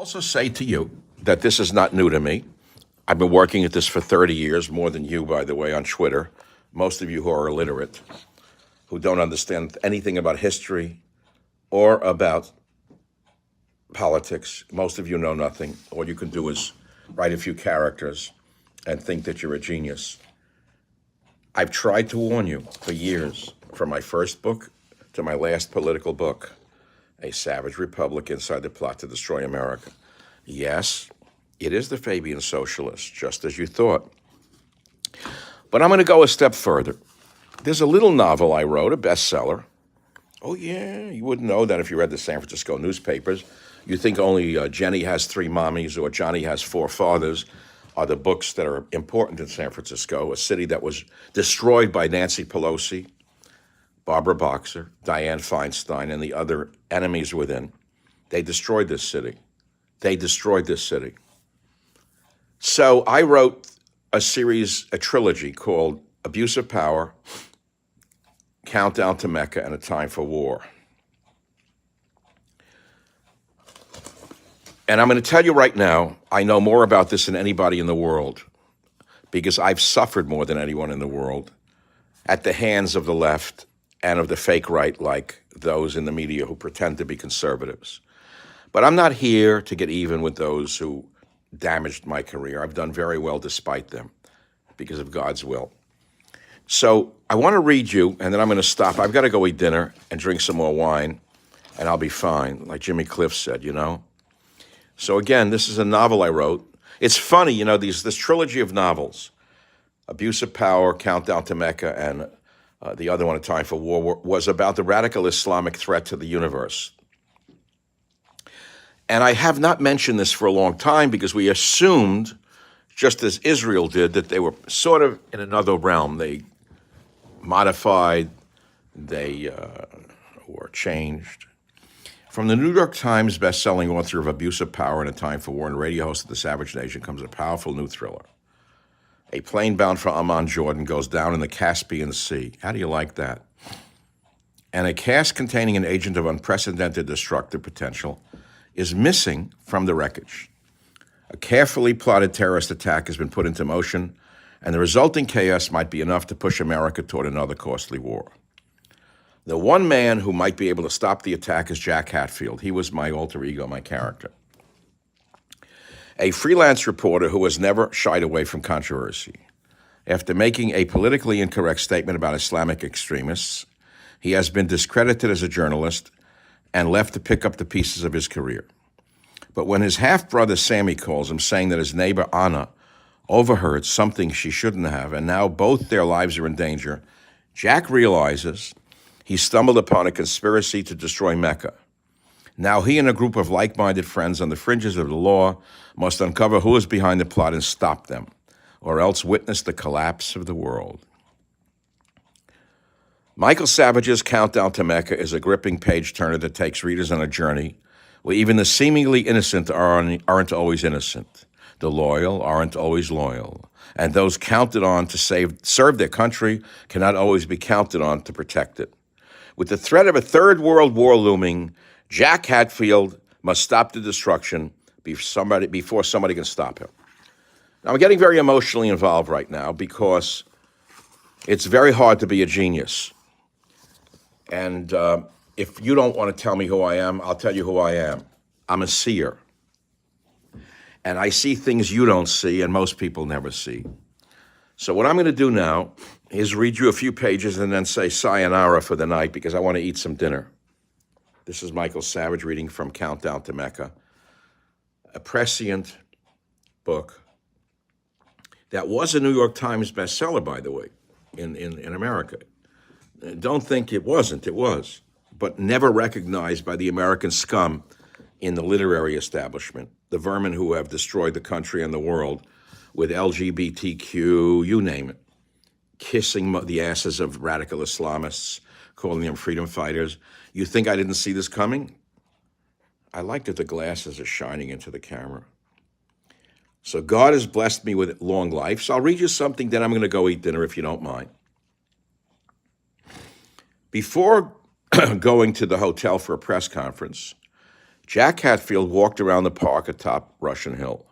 also say to you that this is not new to me. I've been working at this for 30 years, more than you, by the way, on Twitter. Most of you who are illiterate, who don't understand anything about history or about politics. Most of you know nothing. All you can do is write a few characters and think that you're a genius. I've tried to warn you for years, from my first book to my last political book, A Savage Republic Inside the Plot to Destroy America. Yes, it is the Fabian Socialist, just as you thought. But I'm going to go a step further. There's a little novel I wrote, a bestseller. Oh, yeah, you wouldn't know that if you read the San Francisco newspapers. You think only Jenny has 3 mommies or Johnny has 4 fathers are the books that are important in San Francisco, a city that was destroyed by Nancy Pelosi, Barbara Boxer, Dianne Feinstein, and the other enemies within. They destroyed this city. They destroyed this city. So I wrote a trilogy called Abuse of Power, Countdown to Mecca, and A Time for War. And I'm going to tell you right now, I know more about this than anybody in the world because I've suffered more than anyone in the world at the hands of the left and of the fake right, like those in the media who pretend to be conservatives. But I'm not here to get even with those who damaged my career. I've done very well despite them because of God's will. So I want to read you, and then I'm going to stop. I've got to go eat dinner and drink some more wine, and I'll be fine, like Jimmy Cliff said, you know? So again, this is a novel I wrote. It's funny, you know, this trilogy of novels, Abuse of Power, Countdown to Mecca, and the other one, A Time for War, was about the radical Islamic threat to the universe. And I have not mentioned this for a long time because we assumed, just as Israel did, that they were sort of in another realm. They modified, they were changed. From the New York Times best-selling author of Abuse of Power and A Time for War and radio host of The Savage Nation comes a powerful new thriller. A plane bound for Amman, Jordan goes down in the Caspian Sea. How do you like that? And a cask containing an agent of unprecedented destructive potential is missing from the wreckage. A carefully plotted terrorist attack has been put into motion, and the resulting chaos might be enough to push America toward another costly war. The one man who might be able to stop the attack is Jack Hatfield. He was my alter ego, my character. A freelance reporter who has never shied away from controversy. After making a politically incorrect statement about Islamic extremists, he has been discredited as a journalist and left to pick up the pieces of his career. But when his half-brother Sammy calls him, saying that his neighbor Anna overheard something she shouldn't have, and now both their lives are in danger, Jack realizes he stumbled upon a conspiracy to destroy Mecca. Now he and a group of like-minded friends on the fringes of the law must uncover who is behind the plot and stop them, or else witness the collapse of the world. Michael Savage's Countdown to Mecca is a gripping page-turner that takes readers on a journey where even the seemingly innocent aren't always innocent. The loyal aren't always loyal. And those counted on to serve their country cannot always be counted on to protect it. With the threat of a third world war looming, Jack Hatfield must stop the destruction before somebody can stop him. Now, I'm getting very emotionally involved right now because it's very hard to be a genius. And if you don't want to tell me who I am, I'll tell you who I am. I'm a seer. And I see things you don't see and most people never see. So what I'm going to do now is read you a few pages and then say sayonara for the night because I want to eat some dinner. This is Michael Savage reading from Countdown to Mecca, a prescient book that was a New York Times bestseller, by the way, in America. Don't think it wasn't, it was, but never recognized by the American scum in the literary establishment, the vermin who have destroyed the country and the world with LGBTQ, you name it, kissing the asses of radical Islamists, calling them freedom fighters. You think I didn't see this coming? I like that the glasses are shining into the camera. So God has blessed me with long life. So I'll read you something, then I'm going to go eat dinner if you don't mind. Before going to the hotel for a press conference, Jack Hatfield walked around the park atop Russian Hill,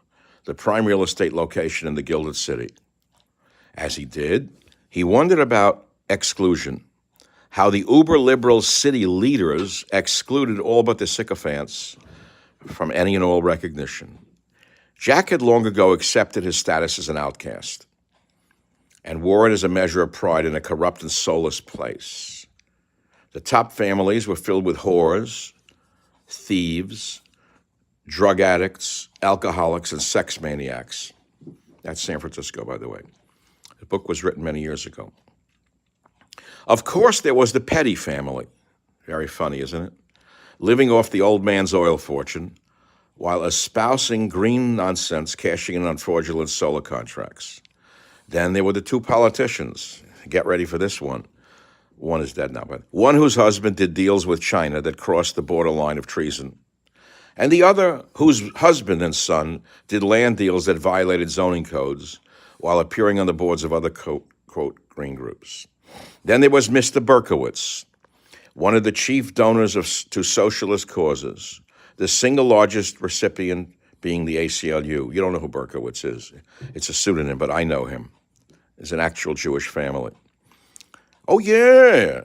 the prime real estate location in the Gilded City. As he did, he wondered about exclusion, how the uber-liberal city leaders excluded all but the sycophants from any and all recognition. Jack had long ago accepted his status as an outcast and wore it as a measure of pride in a corrupt and soulless place. The top families were filled with whores, thieves, drug addicts, alcoholics, and sex maniacs. That's San Francisco, by the way. The book was written many years ago. Of course, there was the Petty family. Very funny, isn't it? Living off the old man's oil fortune while espousing green nonsense, cashing in on fraudulent solar contracts. Then there were the two politicians. Get ready for this one. One is dead now, but one whose husband did deals with China that crossed the borderline of treason, and the other whose husband and son did land deals that violated zoning codes while appearing on the boards of other, quote, green groups. Then there was Mr. Berkowitz, one of the chief donors to socialist causes, the single largest recipient being the ACLU. You don't know who Berkowitz is. It's a pseudonym, but I know him. It's an actual Jewish family. Oh, yeah.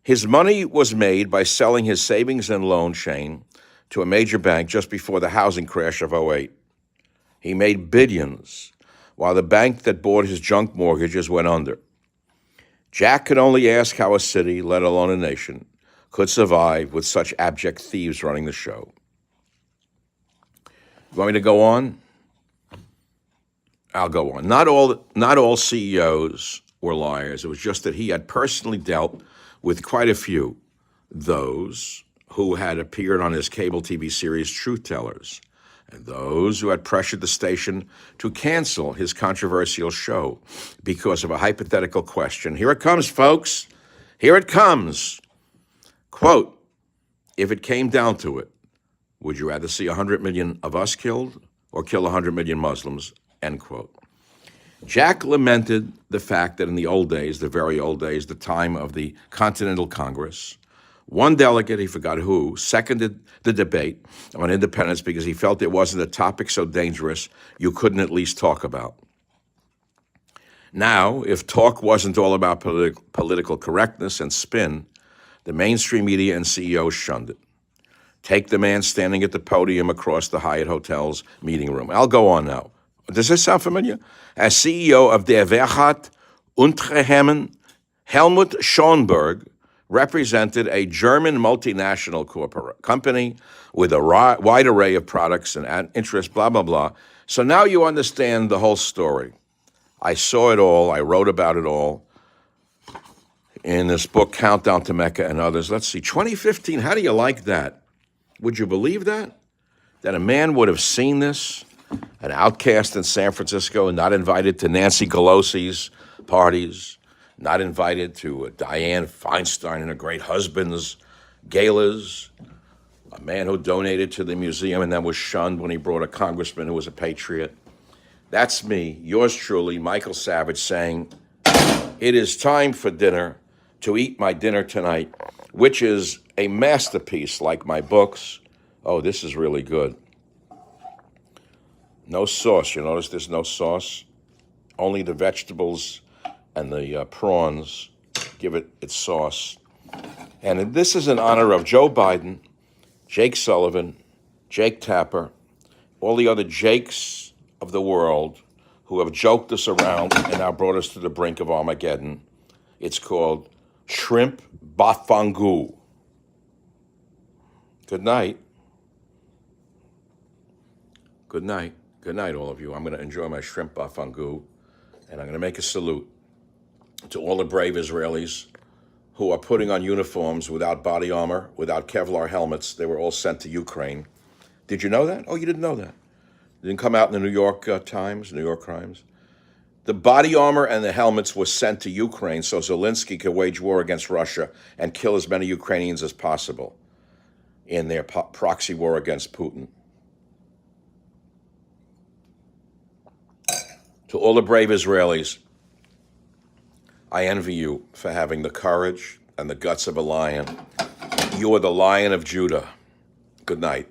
His money was made by selling his savings and loan chain to a major bank just before the housing crash of '08. He made billions, while the bank that bought his junk mortgages went under. Jack could only ask how a city, let alone a nation, could survive with such abject thieves running the show. You want me to go on? I'll go on. Not all CEOs were liars. It was just that he had personally dealt with quite a few, those who had appeared on his cable TV series Truth Tellers, and those who had pressured the station to cancel his controversial show because of a hypothetical question. Here it comes, folks. Here it comes. Quote, if it came down to it, would you rather see 100 million of us killed or kill 100 million Muslims? End quote. Jack lamented the fact that in the old days, the very old days, the time of the Continental Congress, one delegate, he forgot who, seconded the debate on independence because he felt it wasn't a topic so dangerous you couldn't at least talk about. Now, if talk wasn't all about political correctness and spin, the mainstream media and CEOs shunned it. Take the man standing at the podium across the Hyatt Hotel's meeting room. I'll go on now. Does this sound familiar? As CEO of Der Werkstatt Unternehmen, Helmut Schonberg represented a German multinational company with a wide array of products and interests, blah, blah, blah. So now you understand the whole story. I saw it all. I wrote about it all in this book, Countdown to Mecca and others. Let's see, 2015, how do you like that? Would you believe that? That a man would have seen this? An outcast in San Francisco, not invited to Nancy Pelosi's parties, not invited to Dianne Feinstein and her great husband's galas, a man who donated to the museum and then was shunned when he brought a congressman who was a patriot. That's me, yours truly, Michael Savage, saying, it is time for dinner, to eat my dinner tonight, which is a masterpiece like my books. Oh, this is really good. No sauce. You notice there's no sauce? Only the vegetables and the prawns give it its sauce. And this is in honor of Joe Biden, Jake Sullivan, Jake Tapper, all the other Jakes of the world who have joked us around and now brought us to the brink of Armageddon. It's called shrimp bafangu. Good night. Good night. Good night, all of you. I'm going to enjoy my shrimp bafangu, and I'm going to make a salute to all the brave Israelis who are putting on uniforms without body armor, without Kevlar helmets. They were all sent to Ukraine. Did you know that? Oh, you didn't know that. It didn't come out in the New York Times, New York Crimes. The body armor and the helmets were sent to Ukraine so Zelensky could wage war against Russia and kill as many Ukrainians as possible in their proxy war against Putin. To all the brave Israelis, I envy you for having the courage and the guts of a lion. You are the Lion of Judah. Good night.